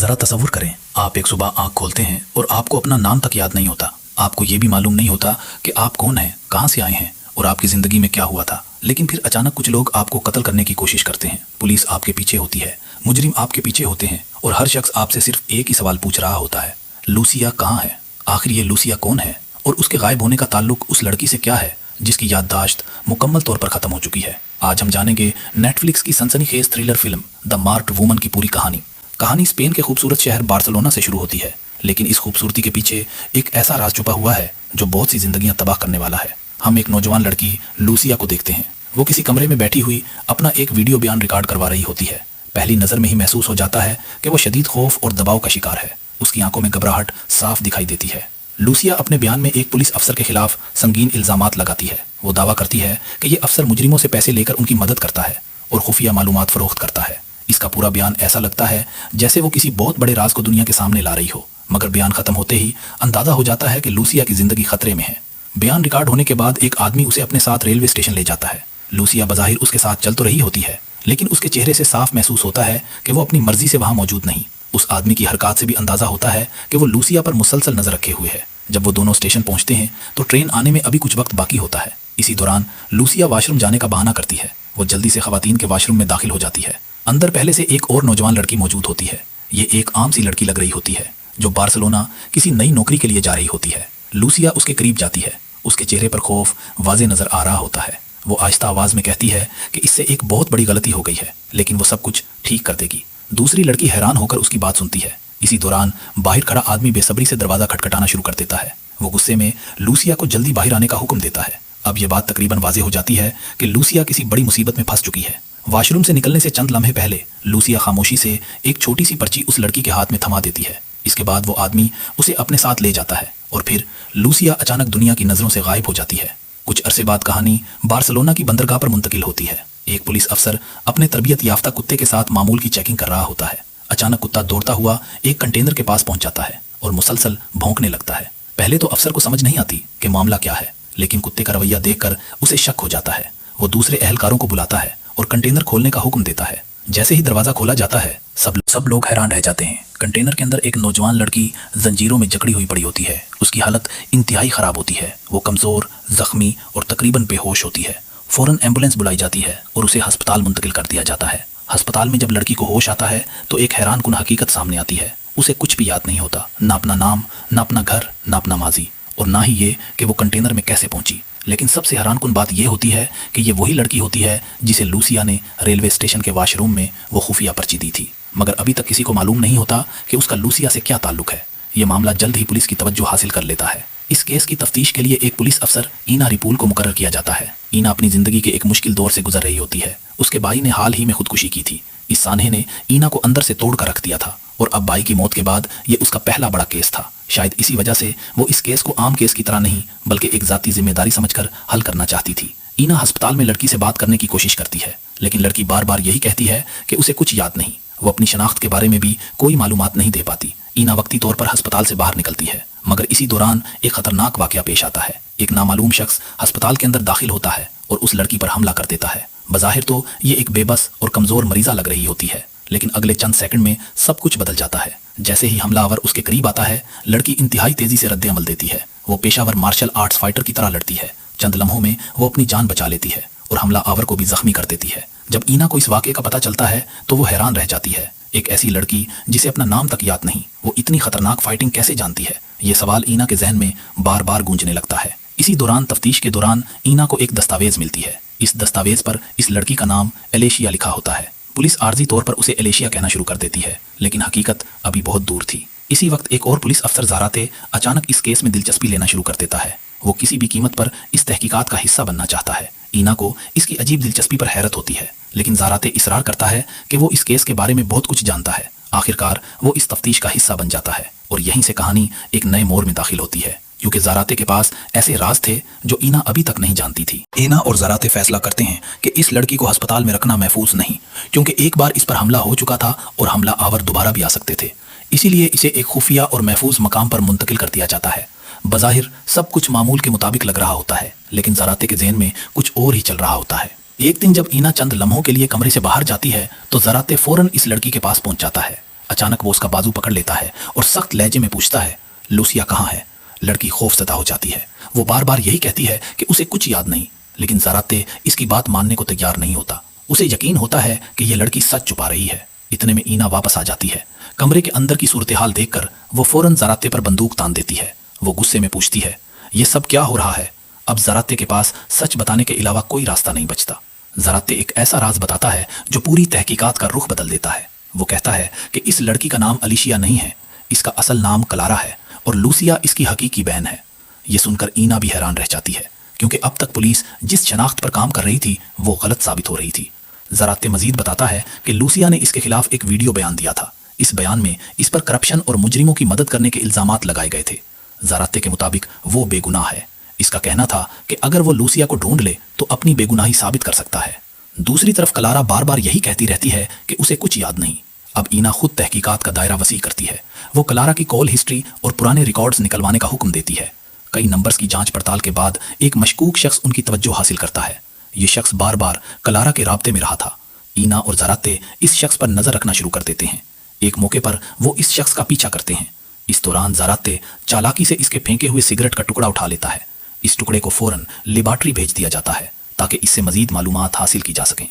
ज़रा तसव्वुर करें, आप एक सुबह आँख खोलते हैं और आपको अपना नाम तक याद नहीं होता। आपको ये भी मालूम नहीं होता कि आप कौन हैं, कहाँ से आए हैं और आपकी ज़िंदगी में क्या हुआ था। लेकिन फिर अचानक कुछ लोग आपको कत्ल करने की कोशिश करते हैं। पुलिस आपके पीछे होती है, मुजरिम आपके पीछे होते हैं और हर शख्स आपसे सिर्फ एक ही सवाल पूछ रहा होता है, लूसिया कहाँ है? आखिर ये लूसिया कौन है और उसके गायब होने का ताल्लुक उस लड़की से क्या है जिसकी याददाश्त मुकम्मल तौर पर ख़त्म हो चुकी है। आज हम जानेंगे नेटफ्लिक्स की सनसनीखेज thriller film the marked woman की पूरी कहानी। कहानी स्पेन के खूबसूरत शहर बार्सिलोना से शुरू होती है, लेकिन इस खूबसूरती के पीछे एक ऐसा राज छुपा हुआ है जो बहुत सी जिंदगियां तबाह करने वाला है। हम एक नौजवान लड़की लूसिया को देखते हैं। वो किसी कमरे में बैठी हुई अपना एक वीडियो बयान रिकॉर्ड करवा रही होती है। पहली नज़र में ही महसूस हो जाता है कि वो शदीद खौफ और दबाव का शिकार है। उसकी आंखों में घबराहट साफ दिखाई देती है। लूसिया अपने बयान में एक पुलिस अफसर के खिलाफ संगीन इल्जामात लगाती है। वो दावा करती है कि ये अफसर मुजरिमों से पैसे लेकर उनकी मदद करता है और खुफिया मालूमात फरोख्त करता है। इसका पूरा बयान ऐसा लगता है जैसे वो किसी बहुत बड़े राज को दुनिया के सामने ला रही हो, मगर बयान खत्म होते ही अंदाजा हो जाता है कि लूसिया की जिंदगी खतरे में है। बयान रिकॉर्ड होने के बाद एक आदमी उसे अपने साथ रेलवे स्टेशन ले जाता है। लूसिया बज़ाहिर उसके साथ चल तो रही होती है, लेकिन उसके चेहरे से साफ महसूस होता है कि वो अपनी मर्जी से वहां मौजूद नहीं। उस आदमी की हरकत से भी अंदाजा होता है कि वो लूसिया पर मुसलसल नजर रखे हुए है। जब वो दोनों स्टेशन पहुंचते हैं तो ट्रेन आने में अभी कुछ वक्त बाकी होता है। इसी दौरान लूसिया वाशरूम जाने का बहाना करती है। वो जल्दी से खवातीन के वाशरूम में दाखिल हो जाती है। अंदर पहले से एक और नौजवान लड़की मौजूद होती है। ये एक आम सी लड़की लग रही होती है जो बार्सिलोना किसी नई नौकरी के लिए जा रही होती है। लूसिया उसके करीब जाती है। उसके चेहरे पर खौफ वाज़े नजर आ रहा होता है। वो आहिस्ता आवाज में कहती है कि इससे एक बहुत बड़ी गलती हो गई है, लेकिन वो सब कुछ ठीक कर देगी। दूसरी लड़की हैरान होकर उसकी बात सुनती है। इसी दौरान बाहर खड़ा आदमी बेसब्री से दरवाजा खटखटाना शुरू कर देता है। वो गुस्से में लूसिया को जल्दी बाहर आने का हुक्म देता है। अब यह बात तकरीबन वाज़े हो जाती है कि लूसिया किसी बड़ी मुसीबत में फंस चुकी है। वॉशरूम से निकलने से चंद लम्हे पहले लूसिया खामोशी से एक छोटी सी पर्ची उस लड़की के हाथ में थमा देती है। इसके बाद वो आदमी उसे अपने साथ ले जाता है और फिर लूसिया अचानक दुनिया की नज़रों से गायब हो जाती है। कुछ अरसे बाद कहानी बार्सिलोना की बंदरगाह पर मुंतकिल होती है। एक पुलिस अफसर अपने तरबियत याफ्ता कुत्ते के साथ मामूल की चेकिंग कर रहा होता है। अचानक कुत्ता दौड़ता हुआ एक कंटेनर के पास पहुंच जाता है और मुसलसल भौंकने लगता है। पहले तो अफसर को समझ नहीं आती कि मामला क्या है, लेकिन कुत्ते का रवैया देखकर उसे शक हो जाता है। वो दूसरे अहलकारों को बुलाता है और कंटेनर खोलने का हुक्म देता है। जैसे ही दरवाजा खोला जाता है सब लोग हैरान रह जाते हैं। कंटेनर के अंदर एक नौजवान लड़की जंजीरों में जकड़ी हुई पड़ी होती है। उसकी हालत इंतहाई ख़राब होती है। वो कमज़ोर, ज़ख्मी और तकरीबन बेहोश होती है। फ़ौरन एम्बुलेंस बुलाई जाती है और उसे हस्पताल मुंतकिल कर दिया जाता है। हस्पताल में जब लड़की को होश आता है तो एक हैरान कुन हकीकत सामने आती है। उसे कुछ भी याद नहीं होता, ना अपना नाम, ना अपना घर, ना अपना माजी, और ना ही ये कि वो कंटेनर में कैसे पहुंची। लेकिन सबसे हैरान कुन बात यह होती है कि ये वही लड़की होती है जिसे लूसिया ने रेलवे स्टेशन के वाशरूम में वो खुफिया पर्ची दी थी। मगर अभी तक किसी को मालूम नहीं होता कि उसका लूसिया से क्या ताल्लुक है। ये मामला जल्द ही पुलिस की तवज्जो हासिल कर लेता है। इस केस की तफ्तीश के लिए एक पुलिस अफसर ईना रिपूल को मुकर्रर किया जाता है। ईना अपनी जिंदगी के एक मुश्किल दौर से गुजर रही होती है। उसके भाई ने हाल ही में खुदकुशी की थी। इस सानहे ने ईना को अंदर से तोड़ कर रख दिया था और अब भाई की मौत के बाद ये उसका पहला बड़ा केस था। शायद इसी वजह से वो इस केस को आम केस की तरह नहीं बल्कि एक जाती जिम्मेदारी समझकर हल करना चाहती थी। ईना अस्पताल में लड़की से बात करने की कोशिश करती है, लेकिन लड़की बार बार यही कहती है कि उसे कुछ याद नहीं। वो अपनी शनाख्त के बारे में भी कोई मालूमात नहीं दे पाती। ईना वक्ती तौर पर अस्पताल से बाहर निकलती है, मगर इसी दौरान एक खतरनाक वाकया पेश आता है। एक नामालूम शख्स अस्पताल के अंदर दाखिल होता है और उस लड़की पर हमला कर देता है। बज़ाहिर तो ये एक बेबस और कमज़ोर मरीज़ा लग रही होती है, लेकिन अगले चंद सेकंड में सब कुछ बदल जाता है। जैसे ही हमलावर उसके करीब आता है, लड़की इंतहाई तेजी से रद्द अमल देती है। वो पेशावर मार्शल आर्ट्स फाइटर की तरह लड़ती है। चंद लम्हों में वो अपनी जान बचा लेती है और हमला आवर को भी जख्मी कर देती है। जब ईना को इस वाक़े का पता चलता है तो वो हैरान रह जाती है। एक ऐसी लड़की जिसे अपना नाम तक याद नहीं, वो इतनी खतरनाक फाइटिंग कैसे जानती है? ये सवाल ईना के जहन में बार बार गूंजने लगता है। इसी दौरान तफ्तीश के दौरान ईना को एक दस्तावेज मिलती है। इस दस्तावेज पर इस लड़की का नाम एलेशिया लिखा होता है। पुलिस आर्जी तौर पर उसे एलेशिया कहना शुरू कर देती है, लेकिन हकीकत अभी बहुत दूर थी। इसी वक्त एक और पुलिस अफसर ज़ाराते अचानक इस केस में दिलचस्पी लेना शुरू कर देता है। वो किसी भी कीमत पर इस तहकीकात का हिस्सा बनना चाहता है। ईना को इसकी अजीब दिलचस्पी पर हैरत होती है, लेकिन ज़ाराते इसरार करता है कि वो इस केस के बारे में बहुत कुछ जानता है। आखिरकार वो इस तफ्तीश का हिस्सा बन जाता है और यहीं से कहानी एक नए मोड़ में दाखिल होती है, क्योंकि ज़ाराते के पास ऐसे राज थे जो ईना अभी तक नहीं जानती थी। ईना और ज़ाराते फैसला करते हैं कि इस लड़की को अस्पताल में रखना महफूज नहीं, क्योंकि एक बार इस पर हमला हो चुका था और हमला आवर दोबारा भी आ सकते थे। इसीलिए इसे एक खुफिया और महफूज मकाम पर मुंतकिल कर दिया जाता है। बज़ाहिर सब कुछ मामूल के मुताबिक लग रहा होता है, लेकिन ज़राते के ज़हन में कुछ और ही चल रहा होता है। एक दिन जब ईना चंद लम्हों के लिए कमरे से बाहर जाती है तो ज़राते फ़ौरन इस लड़की के पास पहुंच जाता है। अचानक वो उसका बाजू पकड़ लेता है और सख्त लहजे में पूछता है, लूसिया कहाँ है? लड़की खौफजदा हो जाती है। वो बार बार यही कहती है कि उसे कुछ याद नहीं, लेकिन ज़राते इसकी बात मानने को तैयार नहीं होता। उसे यकीन होता है कि ये लड़की सच छुपा रही है। इतने में ईना वापस आ जाती है। कमरे के अंदर की सूरत हाल देखकर वो फौरन ज़राते पर बंदूक तान देती है। वो गुस्से में पूछती है, ये सब क्या हो रहा है? अब ज़राते के पास सच बताने के अलावा कोई रास्ता नहीं बचता। ज़राते एक ऐसा राज बताता है जो पूरी तहकीकात का रुख बदल देता है। वो कहता है कि इस लड़की का नाम अलीशिया नहीं है, इसका असल नाम क्लारा है और लूसिया इसकी हकीकी बहन है। ये सुनकर ईना भी हैरान रह जाती है, क्योंकि अब तक पुलिस जिस शनाख्त पर काम कर रही थी वो गलत साबित हो रही थी। ज़राते मजीद बताता है कि लूसिया ने इसके खिलाफ एक वीडियो बयान दिया था। इस बयान में इस पर करप्शन और मुजरिमों की मदद करने के इल्ज़ामात लगाए गए थे। ज़राते के मुताबिक वो बेगुनाह है। इसका कहना था कि अगर वो लूसिया को ढूंढ ले तो अपनी बेगुनाही साबित कर सकता है। दूसरी तरफ क्लारा बार बार यही कहती रहती है कि उसे कुछ याद नहीं। अब ईना खुद तहकीकात का दायरा वसी करती है। वो क्लारा की कॉल हिस्ट्री और पुराने रिकॉर्ड्स निकलवाने का हुक्म देती है। कई नंबर्स की जांच पड़ताल के बाद एक मशकूक शख्स उनकी तवज्जो हासिल करता है। ये शख्स बार बार क्लारा के राब्ते में रहा था। ईना और ज़राते इस शख्स पर नजर रखना शुरू कर देते हैं। एक मौके पर वो इस शख्स का पीछा करते हैं। इस दौरान ज़राते चालाकी से इसके फेंके हुए सिगरेट का टुकड़ा उठा लेता है। इस टुकड़े को फौरन लेबॉर्ट्री भेज दिया जाता है ताकि इससे मजीद मालूमात हासिल की जा सकें।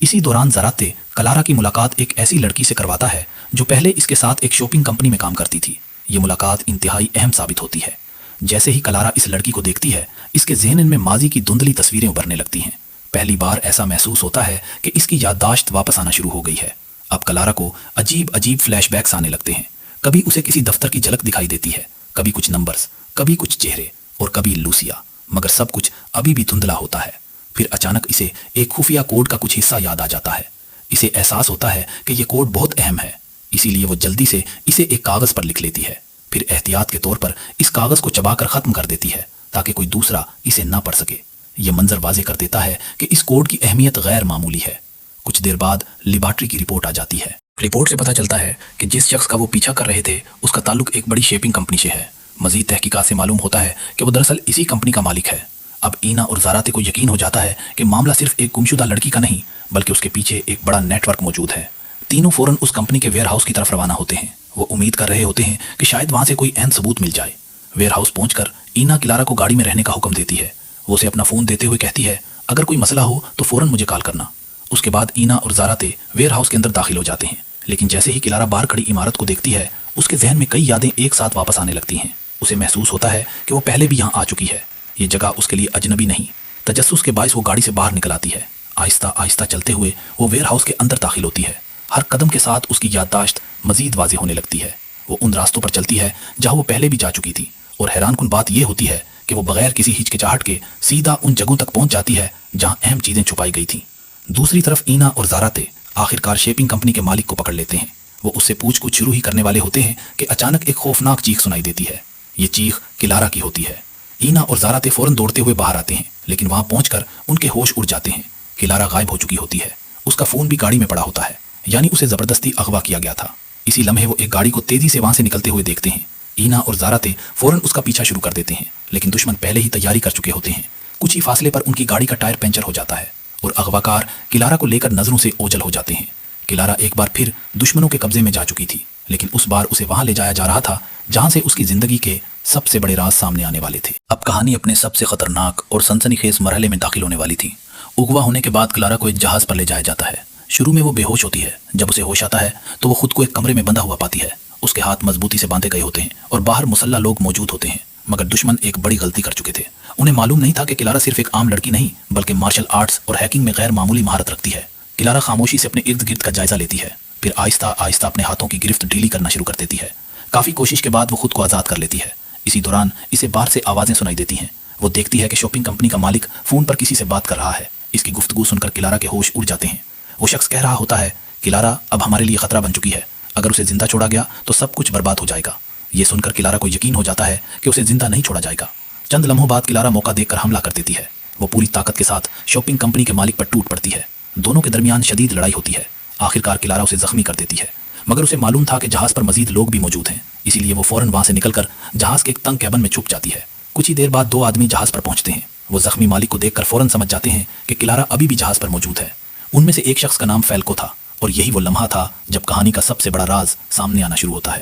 इसी दौरान ज़राते क्लारा की मुलाकात एक ऐसी लड़की से करवाता है जो पहले इसके साथ एक शॉपिंग कंपनी में काम करती थी। ये मुलाकात इंतहाई अहम साबित होती है। जैसे ही क्लारा इस लड़की को देखती है, इसके ज़हन में माजी की धुंधली तस्वीरें उभरने लगती हैं। पहली बार ऐसा महसूस होता है कि इसकी याददाश्त वापस आना शुरू हो गई है। अब क्लारा को अजीब अजीब फ्लैशबैक्स आने लगते हैं। कभी उसे किसी दफ्तर की झलक दिखाई देती है, कभी कुछ नंबर्स, कभी कुछ चेहरे और कभी लूसिया, मगर सब कुछ अभी भी धुंधला होता है। फिर अचानक इसे एक खुफिया कोड का कुछ हिस्सा याद आ जाता है। इसे एहसास होता है कि यह कोड बहुत अहम है, इसीलिए वो जल्दी से इसे एक कागज़ पर लिख लेती है। फिर एहतियात के तौर पर इस कागज़ को चबाकर ख़त्म कर देती है ताकि कोई दूसरा इसे ना पढ़ सके। यह मंजर वाज़ेह कर देता है कि इस कोड की अहमियत गैर मामूली है। कुछ देर बाद लेबॉर्ट्री की रिपोर्ट आ जाती है। रिपोर्ट से पता चलता है कि जिस शख्स का वो पीछा कर रहे थे उसका ताल्लुक एक बड़ी शेपिंग कंपनी से है। मजीद तहकीकात से मालूम होता है कि वो दरअसल इसी कंपनी का मालिक है। अब ईना और ज़राते को यकीन हो जाता है कि मामला सिर्फ एक गुमशुदा लड़की का नहीं, बल्कि उसके पीछे एक बड़ा नेटवर्क मौजूद है। तीनों फौरन उस कंपनी के वेयर हाउस की तरफ रवाना होते हैं। वो उम्मीद कर रहे होते हैं कि शायद वहाँ से कोई अहम सबूत मिल जाए। वेयर हाउस पहुँचकर ईना क्लारा को गाड़ी में रहने का हुक्म देती है। वो उसे अपना फ़ोन देते हुए कहती है, अगर कोई मसला हो तो फ़ौरन मुझे कॉल करना। उसके बाद ईना और ज़राते वेयर हाउस के अंदर दाखिल हो जाते हैं। लेकिन जैसे ही क्लारा बाहर खड़ी इमारत को देखती है, उसके जहन में कई यादें एक साथ वापस आने लगती हैं। उसे महसूस होता है कि वो पहले भी यहाँ आ चुकी है। ये जगह उसके लिए अजनबी नहीं। तजस्सुस के बायस वो गाड़ी से बाहर निकल आती है। आहिस्ता आहिस्ता चलते हुए वो वेयर हाउस के अंदर दाखिल होती है। हर कदम के साथ उसकी याददाश्त मजीद वाज़ेह होने लगती है। वो उन रास्तों पर चलती है जहाँ वो पहले भी जा चुकी थी, और हैरानकुन बात यह होती है कि वो बगैर किसी हिचकिचाहट के सीधा उन जगहों तक पहुंच जाती है जहाँ अहम चीज़ें छुपाई गई थी। दूसरी तरफ ईना और ज़राते आखिरकार शेपिंग कंपनी के मालिक को पकड़ लेते हैं। वो उससे पूछ शुरू ही करने वाले होते हैं कि अचानक एक खौफनाक चीख सुनाई देती है। ये चीख क्लारा की होती है। ईना और ज़राते फौरन दौड़ते हुए बाहर आते हैं, लेकिन वहां पहुंचकर उनके होश उड़ जाते हैं। क्लारा गायब हो चुकी होती है। उसका फ़ोन भी गाड़ी में पड़ा होता है, यानी उसे ज़बरदस्ती अगवा किया गया था। इसी लम्हे वो एक गाड़ी को तेज़ी से वहां से निकलते हुए देखते हैं। ईना और ज़राते फौरन उसका पीछा शुरू कर देते हैं, लेकिन दुश्मन पहले ही तैयारी कर चुके होते हैं। कुछ ही फासले पर उनकी गाड़ी का टायर पंचर हो जाता है और अगवाकार क्लारा को लेकर नज़रों से ओझल हो जाते हैं। क्लारा एक बार फिर दुश्मनों के कब्जे में जा चुकी थी, लेकिन उस बार उसे वहां ले जाया जा रहा था जहां से उसकी जिंदगी के सबसे बड़े राज सामने आने वाले थे। अब कहानी अपने सबसे खतरनाक और सनसनीखेज मरहले में दाखिल होने वाली थी। उगवा होने के बाद क्लारा को एक जहाज पर ले जाया जाता है। शुरू में वो बेहोश होती है। जब उसे होश आता है तो वो खुद को एक कमरे में बंधा हुआ पाती है। उसके हाथ मजबूती से बांधे गए होते हैं और बाहर मुसल्ला लोग मौजूद होते हैं, मगर दुश्मन एक बड़ी गलती कर चुके थे। उन्हें मालूम नहीं था कि क्लारा सिर्फ एक आम लड़की नहीं, बल्कि मार्शल आर्ट्स और हैकिंग में गैर मामूली महारत रखती है। क्लारा खामोशी से अपने इर्द गिर्द का जायजा लेती है, फिर आहिस्ता आहिस्ता अपने हाथों की गिरफ्त ढीली करना शुरू कर देती है। काफ़ी कोशिश के बाद वो खुद को आज़ाद कर लेती है। इसी दौरान इसे बाहर से आवाज़ें सुनाई देती हैं। वो देखती है कि शॉपिंग कंपनी का मालिक फ़ोन पर किसी से बात कर रहा है। इसकी गुफ्तगू सुनकर क्लारा के होश उड़ जाते हैं। वो शख्स कह रहा होता है, क्लारा अब हमारे लिए खतरा बन चुकी है। अगर उसे जिंदा छोड़ा गया तो सब कुछ बर्बाद हो जाएगा। ये सुनकर क्लारा को यकीन हो जाता है कि उसे जिंदा नहीं छोड़ा जाएगा। चंद लम्हों बाद क्लारा मौका देखकर हमला कर देती है। वो पूरी ताकत के साथ शॉपिंग कंपनी के मालिक पर टूट पड़ती है। दोनों के दरमियान शदीद लड़ाई होती है। आखिरकार क्लारा उसे जख्मी कर देती है, मगर उसे मालूम था कि जहाज़ पर मजीद लोग भी मौजूद हैं, इसीलिए वो फौरन वहां से निकलकर जहाज़ के एक तंग कैबन में छुप जाती है। कुछ ही देर बाद दो आदमी जहाज़ पर पहुंचते हैं। वो जख्मी मालिक को देखकर फौरन समझ जाते हैं कि क्लारा अभी भी जहाज़ पर मौजूद है। उनमें से एक शख्स का नाम फैल्को था اور یہی وہ لمحہ تھا جب کہانی کا سب سے بڑا راز سامنے آنا شروع ہوتا ہے۔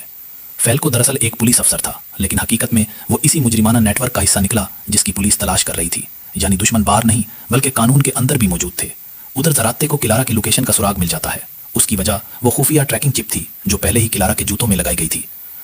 فیلکو دراصل ایک پولیس افسر تھا، لیکن حقیقت میں وہ اسی مجرمانہ نیٹ ورک کا حصہ نکلا جس کی پولیس تلاش کر رہی تھی۔ یعنی دشمن باہر نہیں بلکہ قانون کے اندر بھی موجود تھے۔ ادھر زراتے کو کلارا کی لوکیشن کا سراغ مل جاتا ہے۔ اس کی وجہ وہ خفیہ ٹریکنگ چپ تھی جو پہلے ہی کلارا کے جوتوں میں لگائی گئی تھی۔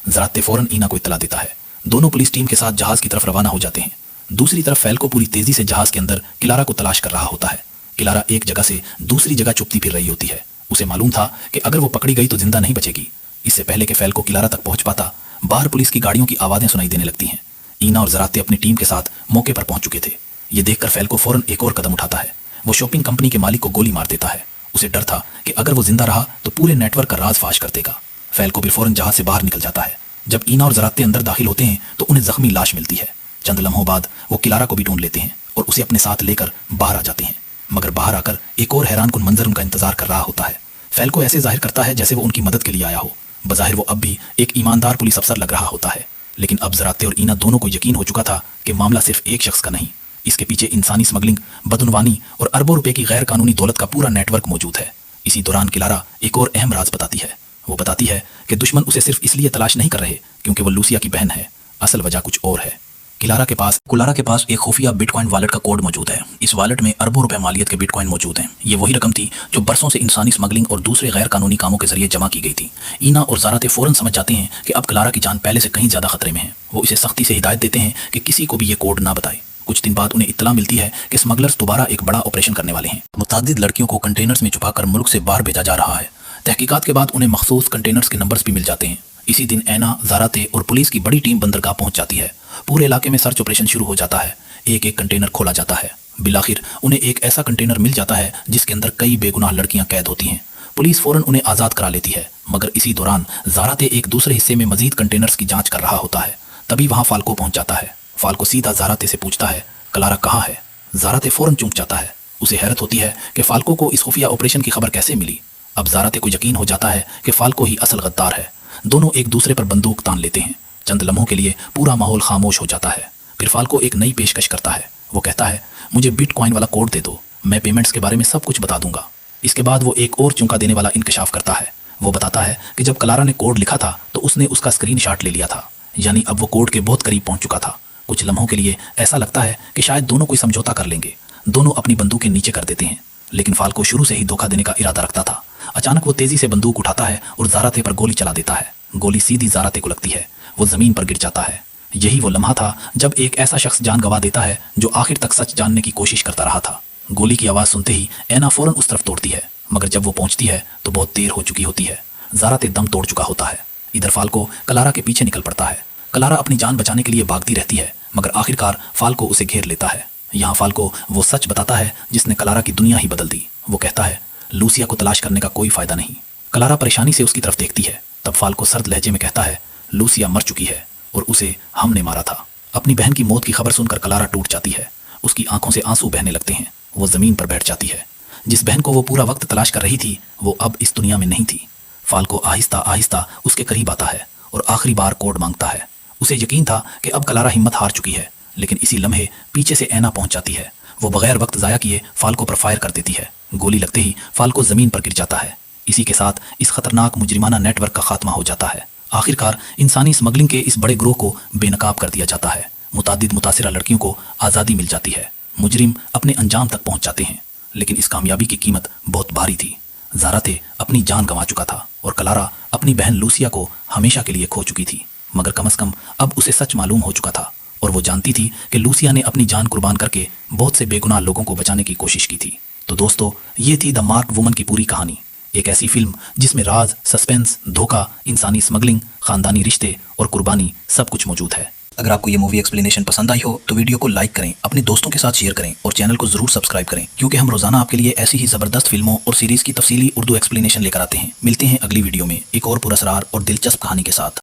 زراتے فوراً اینا کو اطلاع دیتا ہے۔ دونوں پولیس ٹیم کے ساتھ جہاز کی طرف روانہ ہو جاتے ہیں۔ دوسری طرف فیلکو پوری تیزی سے جہاز کے اندر کلارا کو تلاش کر رہا ہوتا ہے۔ کلارا ایک جگہ سے دوسری جگہ چپتی پھر رہی ہوتی ہے۔ اسے معلوم تھا کہ اگر وہ پکڑی گئی تو زندہ نہیں بچے گی۔ اس سے پہلے کہ فیلکو کلارا تک پہنچ پاتا، باہر پولیس کی گاڑیوں کی آوازیں سنائی دینے لگتی ہیں۔ اینا اور زراتے اپنی ٹیم کے ساتھ موقع پر پہنچ چکے تھے۔ یہ دیکھ کر فیلکو فوراً ایک اور قدم اٹھاتا ہے۔ وہ شاپنگ کمپنی کے مالک کو گولی مار دیتا ہے۔ اسے ڈر تھا کہ اگر وہ زندہ رہا تو پورے نیٹ ورک کا راز فاش کر دے گا۔ فیلکو پھر فوراً جہاز سے باہر نکل جاتا ہے۔ جب اینا اور زراتے اندر داخل ہوتے ہیں تو انہیں زخمی لاش ملتی ہے۔ چند لمحوں بعد وہ کلارا کو بھی ڈھونڈ لیتے ہیں اور اسے اپنے ساتھ لے کر باہر آ جاتے ہیں، مگر باہر آ کر ایک اور حیران کن منظر ان کا انتظار کر رہا ہوتا ہے۔ فیلکو ایسے ظاہر کرتا ہے جیسے وہ ان کی مدد کے لیے آیا ہو۔ بظاہر وہ اب بھی ایک ایماندار پولیس افسر لگ رہا ہوتا ہے، لیکن اب زراتے اور اینا دونوں کو یقین ہو چکا تھا کہ معاملہ صرف ایک شخص کا نہیں، اس کے پیچھے انسانی سمگلنگ، بدعنوانی اور اربوں روپے کی غیر قانونی دولت کا پورا نیٹ ورک موجود ہے۔ اسی دوران کلارا ایک اور اہم راز بتاتی ہے۔ وہ بتاتی ہے کہ دشمن اسے صرف اس لیے تلاش نہیں کر رہے کیونکہ وہ لوسیا کی بہن ہے، اصل وجہ کچھ اور ہے۔ کلارا کے پاس ایک خفیہ بٹ کوائن والیٹ کا کوڈ موجود ہے۔ اس والیٹ میں اربوں روپے مالیت کے بٹ کوائن موجود ہیں۔ یہ وہی رقم تھی جو برسوں سے انسانی سمگلنگ اور دوسرے غیر قانونی کاموں کے ذریعے جمع کی گئی تھی۔ اینا اور زراتے فوراً سمجھ جاتے ہیں کہ اب کلارا کی جان پہلے سے کہیں زیادہ خطرے میں ہے۔ وہ اسے سختی سے ہدایت دیتے ہیں کہ کسی کو بھی یہ کوڈ نہ بتائے۔ کچھ دن بعد انہیں اطلاع ملتی ہے کہ اسمگلرز دوبارہ ایک بڑا آپریشن کرنے والے ہیں۔ متعدد لڑکیوں کو کنٹینرز میں چھپا کر ملک سے باہر بھیجا جا رہا ہے۔ تحقیقات کے بعد انہیں مخصوص کنٹینرز کے نمبرز بھی مل جاتے ہیں۔ اسی دن اینا، زراتے اور پولیس کی بڑی ٹیم بندرگاہ پہنچ جاتی ہے۔ پورے علاقے میں سرچ آپریشن شروع ہو جاتا ہے۔ ایک ایک کنٹینر کھولا جاتا ہے۔ بالآخر انہیں ایک ایسا کنٹینر مل جاتا ہے جس کے اندر کئی بے گناہ لڑکیاں قید ہوتی ہیں۔ پولیس فوراً انہیں آزاد کرا لیتی ہے، مگر اسی دوران زراتے ایک دوسرے حصے میں مزید کنٹینرز کی جانچ کر رہا ہوتا ہے۔ تبھی وہاں فالکو پہنچ جاتا ہے۔ فالکو سیدھا زراتے سے پوچھتا ہے، کلارا کہاں ہے؟ زراتے فوراً چونک جاتا ہے۔ اسے حیرت ہوتی ہے کہ فالکو کو اس خفیہ آپریشن کی خبر کیسے ملی۔ اب زراتے کو یقین ہو جاتا ہے کہ فالکو ہی اصل غدار ہے۔ دونوں ایک دوسرے پر بندوق تان لیتے ہیں۔ چند لمحوں کے لیے پورا ماحول خاموش ہو جاتا ہے۔ پھر فالکو ایک نئی پیشکش کرتا ہے۔ وہ کہتا ہے، مجھے بٹ کوائن والا کوڈ دے دو، میں پیمنٹس کے بارے میں سب کچھ بتا دوں گا۔ اس کے بعد وہ ایک اور چونکا دینے والا انکشاف کرتا ہے۔ وہ بتاتا ہے کہ جب کلارا نے کوڈ لکھا تھا تو اس نے اس کا اسکرین شاٹ لے لیا تھا، یعنی اب وہ کوڈ کے بہت قریب پہنچ چکا تھا۔ کچھ لمحوں کے لیے ایسا لگتا ہے کہ شاید دونوں کوئی سمجھوتا کر لیں گے۔ دونوں اپنی بندوقیں نیچے کر دیتے ہیں، لیکن فالکو شروع سے ہی دھوکہ دینے کا ارادہ رکھتا تھا۔ اچانک وہ تیزی سے بندوق اٹھاتا ہے اور زراتے پر گولی چلا دیتا ہے۔ گولی سیدھی زراتے کو لگتی ہے۔ وہ زمین پر گر جاتا ہے۔ یہی وہ لمحہ تھا جب ایک ایسا شخص جان گنوا دیتا ہے جو آخر تک سچ جاننے کی کوشش کرتا رہا تھا۔ گولی کی آواز سنتے ہی اینا فوراً اس طرف دوڑتی ہے، مگر جب وہ پہنچتی ہے تو بہت دیر ہو چکی ہوتی ہے۔ زراتے دم توڑ چکا ہوتا ہے۔ ادھر فالکو کلارا کے پیچھے نکل پڑتا ہے۔ کلارا اپنی جان بچانے کے لیے بھاگتی رہتی ہے، مگر آخرکار فالکو اسے گھیر لیتا ہے۔ یہاں فالکو وہ سچ بتاتا ہے جس نے کلارا کی دنیا ہی بدل دی۔ وہ کہتا ہے، لوسیا کو تلاش کرنے کا کوئی فائدہ نہیں۔ کلارا پریشانی سے اس کی طرف دیکھتی ہے۔ تب فالکو سرد لہجے میں کہتا ہے، لوسیا مر چکی ہے اور اسے ہم نے مارا تھا۔ اپنی بہن کی موت کی خبر سن کر کلارا ٹوٹ جاتی ہے۔ اس کی آنکھوں سے آنسو بہنے لگتے ہیں۔ وہ زمین پر بیٹھ جاتی ہے۔ جس بہن کو وہ پورا وقت تلاش کر رہی تھی وہ اب اس دنیا میں نہیں تھی۔ فالکو آہستہ آہستہ اس کے قریب آتا ہے اور آخری بار کوڈ مانگتا ہے۔ اسے یقین تھا کہ اب کلارا ہمت ہار چکی ہے، لیکن اسی لمحے پیچھے سے اینا پہنچ جاتی ہے۔ وہ بغیر وقت ضائع کیے فالکو پر فائر کر دیتی ہے۔ گولی لگتے ہی فالکو زمین پر گر جاتا ہے۔ اسی کے ساتھ اس خطرناک مجرمانہ نیٹ ورک کا خاتمہ ہو جاتا ہے۔ آخرکار انسانی اسمگلنگ کے اس بڑے گروہ کو بے نقاب کر دیا جاتا ہے۔ متعدد متاثرہ لڑکیوں کو آزادی مل جاتی ہے۔ مجرم اپنے انجام تک پہنچ جاتے ہیں، لیکن اس کامیابی کی قیمت بہت بھاری تھی۔ زراتے اپنی جان گنوا چکا تھا اور کلارا اپنی بہن لوسیا کو ہمیشہ کے لیے کھو چکی تھی، مگر کم از کم اب اسے سچ معلوم ہو چکا تھا اور وہ جانتی تھی کہ لوسیا نے اپنی جان قربان کر کے بہت سے بے گناہ لوگوں کو بچانے کی کوشش کی تھی۔ تو دوستو، یہ تھی دا مارکڈ وومن کی پوری کہانی۔ ایک ایسی فلم جس میں راز، سسپینس، دھوکہ، انسانی اسمگلنگ، خاندانی رشتے اور قربانی سب کچھ موجود ہے۔ اگر آپ کو یہ مووی ایکسپلینیشن پسند آئی ہو تو ویڈیو کو لائک کریں، اپنے دوستوں کے ساتھ شیئر کریں اور چینل کو ضرور سبسکرائب کریں، کیونکہ ہم روزانہ آپ کے لیے ایسی ہی زبردست فلموں اور سیریز کی تفصیلی اردو ایکسپلینیشن لے کر آتے ہیں۔ ملتے ہیں اگلی ویڈیو میں ایک اور پراسرار اور دلچسپ کہانی کے ساتھ۔